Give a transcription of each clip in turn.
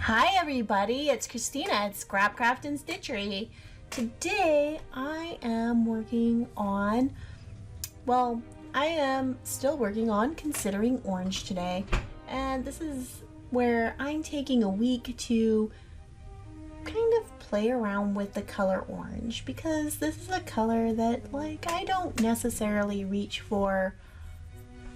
Hi everybody, it's Christina at Scrapcraft and Stitchery. Today I am working on, I am still working on Considering Orange today, and this is where I'm taking a week to kind of play around with the color orange, because this is a color that I don't necessarily reach for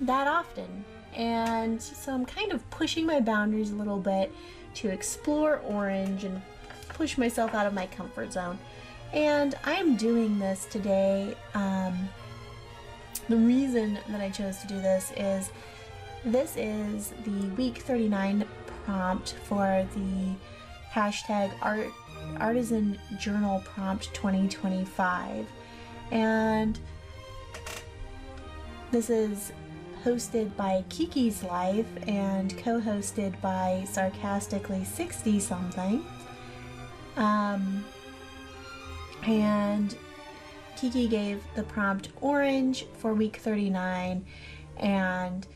that often, and so I'm kind of pushing my boundaries a little bit to explore orange and push myself out of my comfort zone. And I'm doing this today. The reason that I chose to do this is the week 39 prompt for the hashtag artisan journal prompt 2025, and this is hosted by Kiki's Life and co-hosted by Sarcastically 60 something. And Kiki gave the prompt orange for week 39, and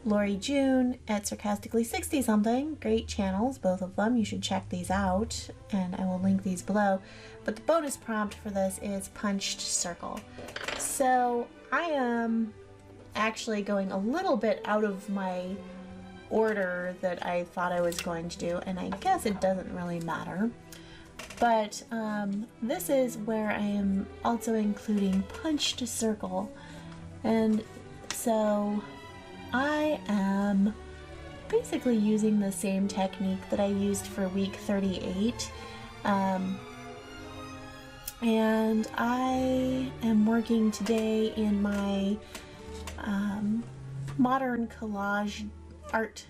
Lori June at Sarcastically 60 something, great channels, both of them, you should check these out, and I will link these below. But the bonus prompt for this is punched circle. So I am actually going a little bit out of my order that I thought I was going to do, and I guess it doesn't really matter. But this is where I am also including punched circle, and so I am basically using the same technique that I used for week 38, and I am working today in my modern collage art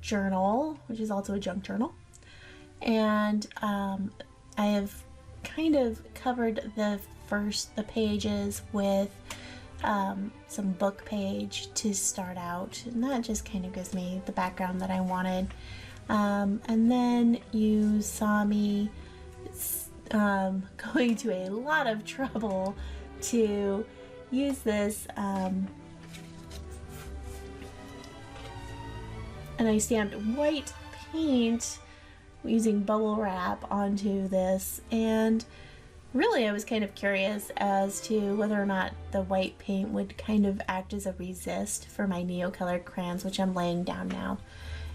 journal, which is also a junk journal, and I have kind of covered the pages with some book page to start out, and that just kind of gives me the background that I wanted. And then you saw me going to a lot of trouble to use this, and I stamped white paint using bubble wrap onto this, and really I was kind of curious as to whether or not the white paint would kind of act as a resist for my neocolor crayons, which I'm laying down now.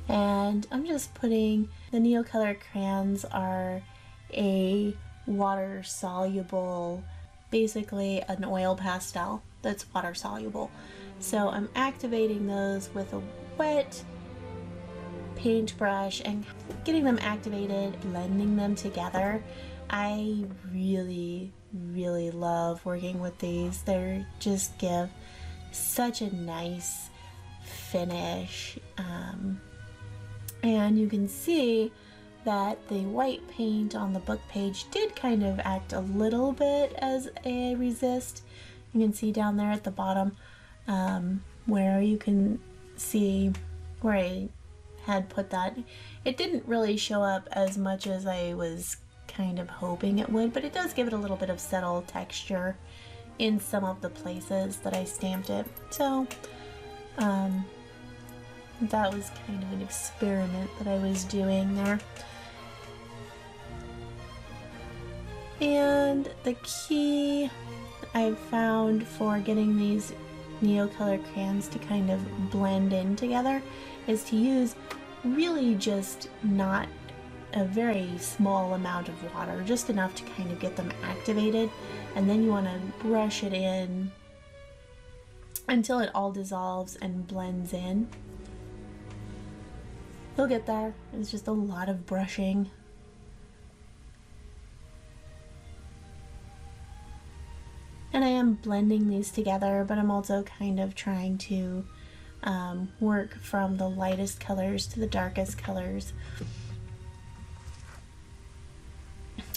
And I'm just putting, the neocolor crayons are a water soluble, basically an oil pastel that's water soluble. So I'm activating those with a wet paintbrush and getting them activated, blending them together. I really love working with these. They just give such a nice finish, and you can see that the white paint on the book page did kind of act a little bit as a resist. You can see down there at the bottom where you can see where I had put that. It didn't really show up as much as I was kind of hoping it would, but it does give it a little bit of settled texture in some of the places that I stamped it. So that was kind of an experiment that I was doing there. And the key I've found for getting these neocolor crayons to kind of blend in together is to use really just not a very small amount of water, just enough to kind of get them activated, and then you want to brush it in until it all dissolves and blends in. You'll get there. It's just a lot of brushing. And I am blending these together, but I'm also kind of trying to work from the lightest colors to the darkest colors.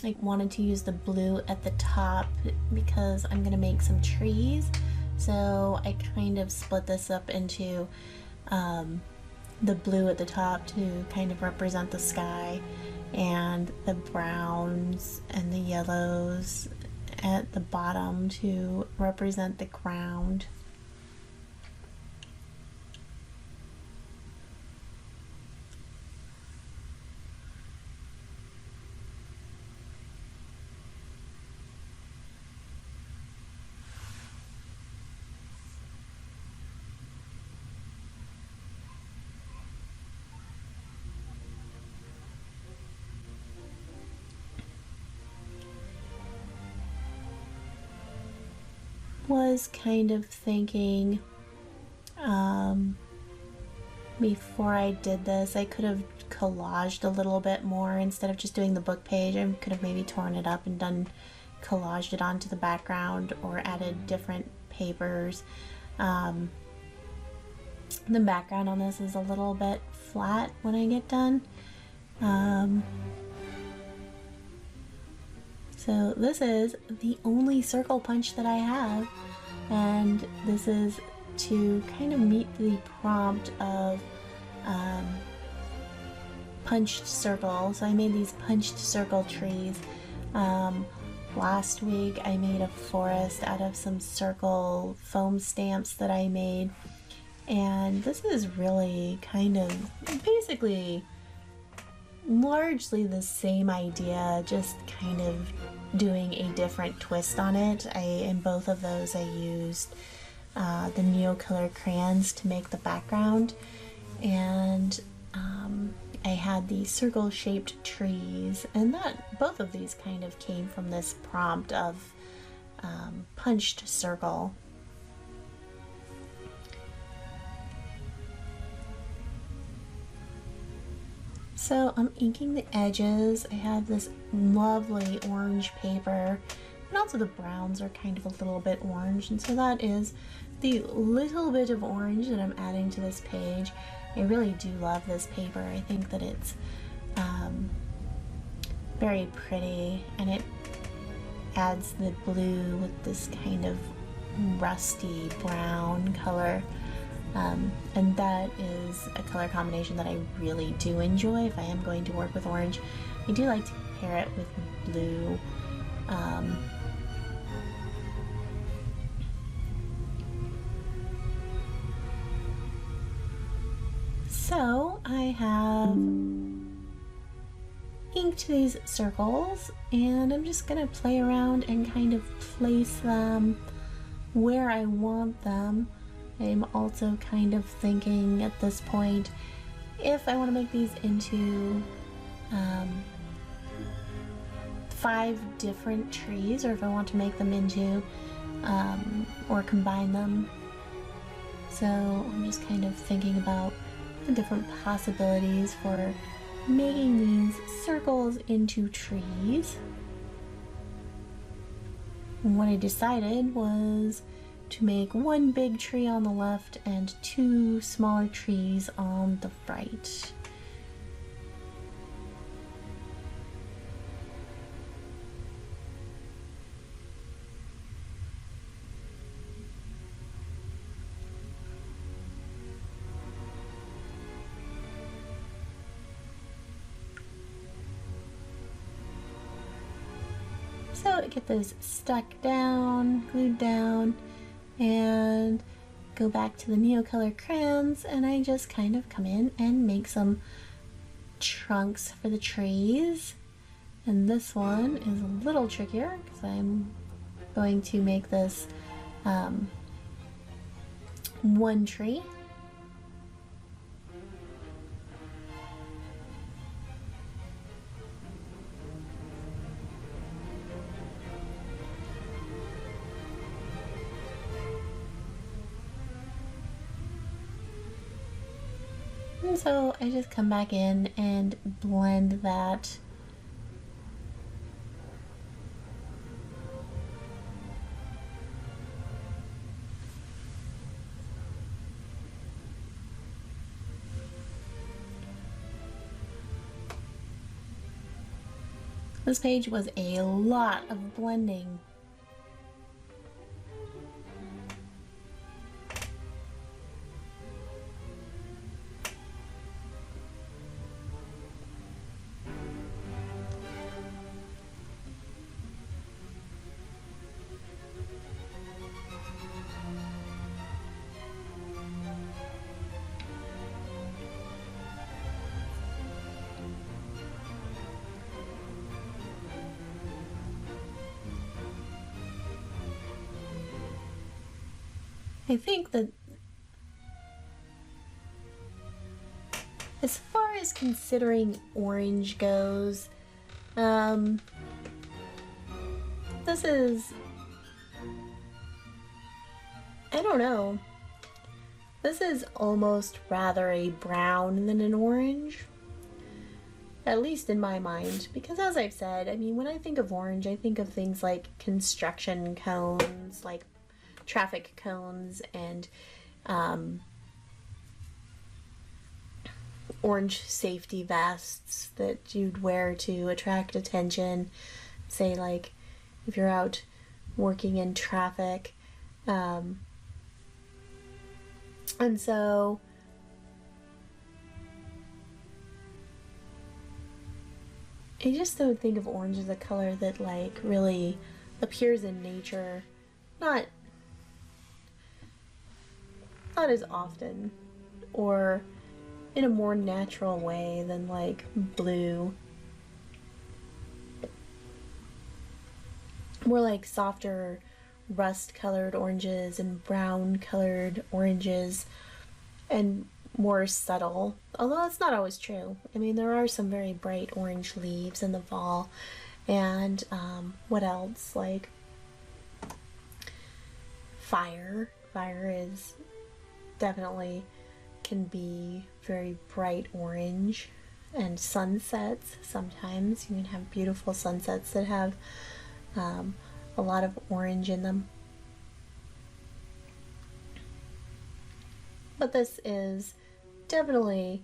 I wanted to use the blue at the top because I'm going to make some trees, so I kind of split this up into the blue at the top to kind of represent the sky, and the browns and the yellows at the bottom to represent the ground. was kind of thinking before I did this, I could have collaged a little bit more instead of just doing the book page. I could have maybe torn it up and collaged it onto the background or added different papers. The background on this is a little bit flat when I get done. So this is the only circle punch that I have, and this is to kind of meet the prompt of punched circle. So I made these punched circle trees. Last week I made a forest out of some circle foam stamps that I made, and this is really kind of basically largely the same idea, just kind of doing a different twist on it. In both of those I used the neocolor crayons to make the background, and I had these circle shaped trees, and both of these kind of came from this prompt of punched circle. So I'm inking the edges. I have this lovely orange paper, and also the browns are kind of a little bit orange, and so that is the little bit of orange that I'm adding to this page. I really do love this paper. I think that it's very pretty, and it adds the blue with this kind of rusty brown color. And that is a color combination that I really do enjoy. If I am going to work with orange, I do like to pair it with blue. So I have inked these circles, and I'm just going to play around and kind of place them where I want them. I'm also kind of thinking at this point if I want to make these into 5 different trees, or if I want to make them into or combine them. So I'm just kind of thinking about the different possibilities for making these circles into trees. And what I decided was to make 1 big tree on the left and 2 smaller trees on the right. So I get those stuck down, glued down, and go back to the neocolor crayons, and I just kind of come in and make some trunks for the trees. And this one is a little trickier because I'm going to make this 1 tree. And so I just come back in and blend that. This page was a lot of blending. I think that as far as considering orange goes, this is don't know. This is almost rather a brown than an orange. At least in my mind, because as I've said, I mean, when I think of orange, I think of things like construction cones, like traffic cones, and orange safety vests that you'd wear to attract attention. Say, like, if you're out working in traffic. And so I just don't think of orange as a color that, like, really appears in nature. Not as often, or in a more natural way than, like, blue. More like softer rust-colored oranges and brown-colored oranges, and more subtle, although that's not always true. I mean, there are some very bright orange leaves in the fall, and what else? Like fire. Fire is definitely can be very bright orange, and sunsets. Sometimes you can have beautiful sunsets that have a lot of orange in them. But this is definitely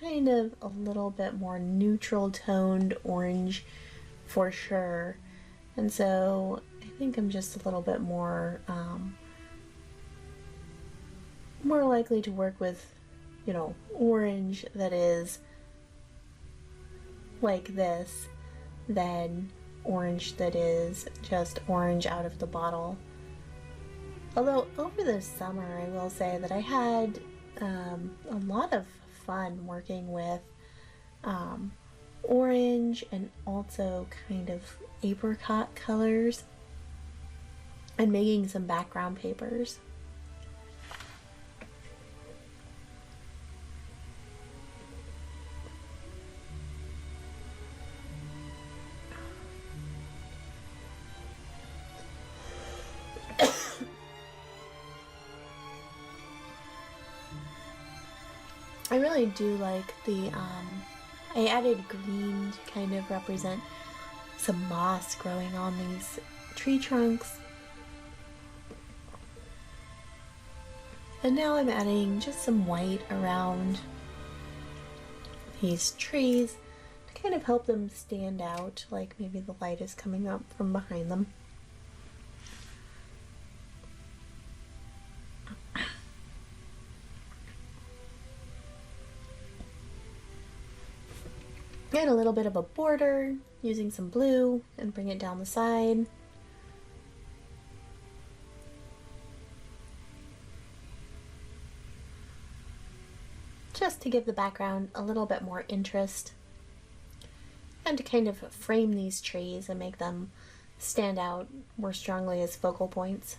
kind of a little bit more neutral toned orange for sure. And so I think I'm just a little bit more more likely to work with, you know, orange that is like this than orange that is just orange out of the bottle. Although over the summer, I will say that I had a lot of fun working with orange and also kind of apricot colors and making some background papers. I really do like the, I added green to kind of represent some moss growing on these tree trunks. And now I'm adding just some white around these trees to kind of help them stand out, like maybe the light is coming up from behind them. Add a little bit of a border using some blue and bring it down the side. Just to give the background a little bit more interest and to kind of frame these trees and make them stand out more strongly as focal points.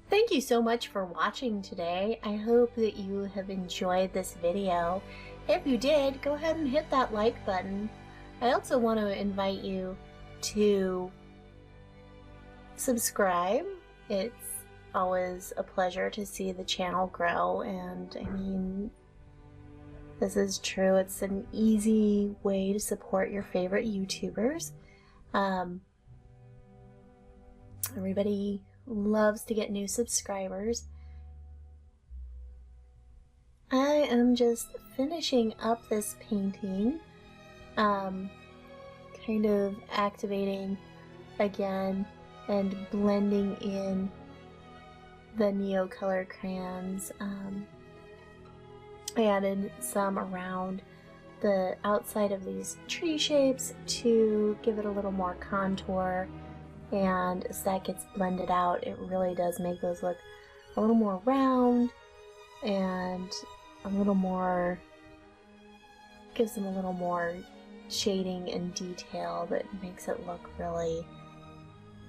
Thank you so much for watching today. I hope that you have enjoyed this video. If you did, go ahead and hit that like button. I also want to invite you to subscribe. It's always a pleasure to see the channel grow, and I mean, this is true. It's an easy way to support your favorite YouTubers. Everybody loves to get new subscribers. I am just finishing up this painting, kind of activating again and blending in the neocolor crayons. I added some around the outside of these tree shapes to give it a little more contour. And as that gets blended out, it really does make those look a little more round and a little more, gives them a little more shading and detail that makes it look really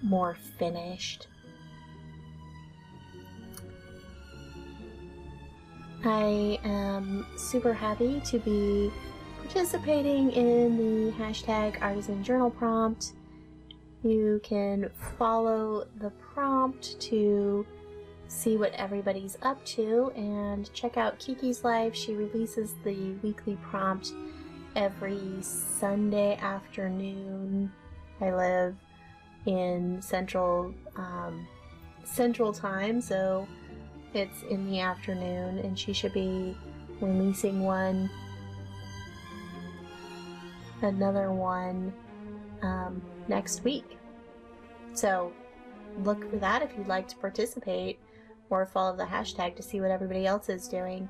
more finished. I am super happy to be participating in the hashtag Artisan Journal prompt. You can follow the prompt to see what everybody's up to, and check out Kiki's Life. She releases the weekly prompt every Sunday afternoon. I live in Central Time, so it's in the afternoon, and she should be releasing another one next week. So look for that if you'd like to participate, or follow the hashtag to see what everybody else is doing.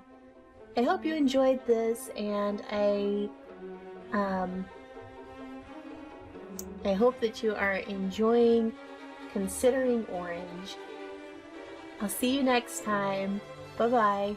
I hope you enjoyed this, and I hope that you are enjoying considering orange. I'll see you next time. Bye-bye.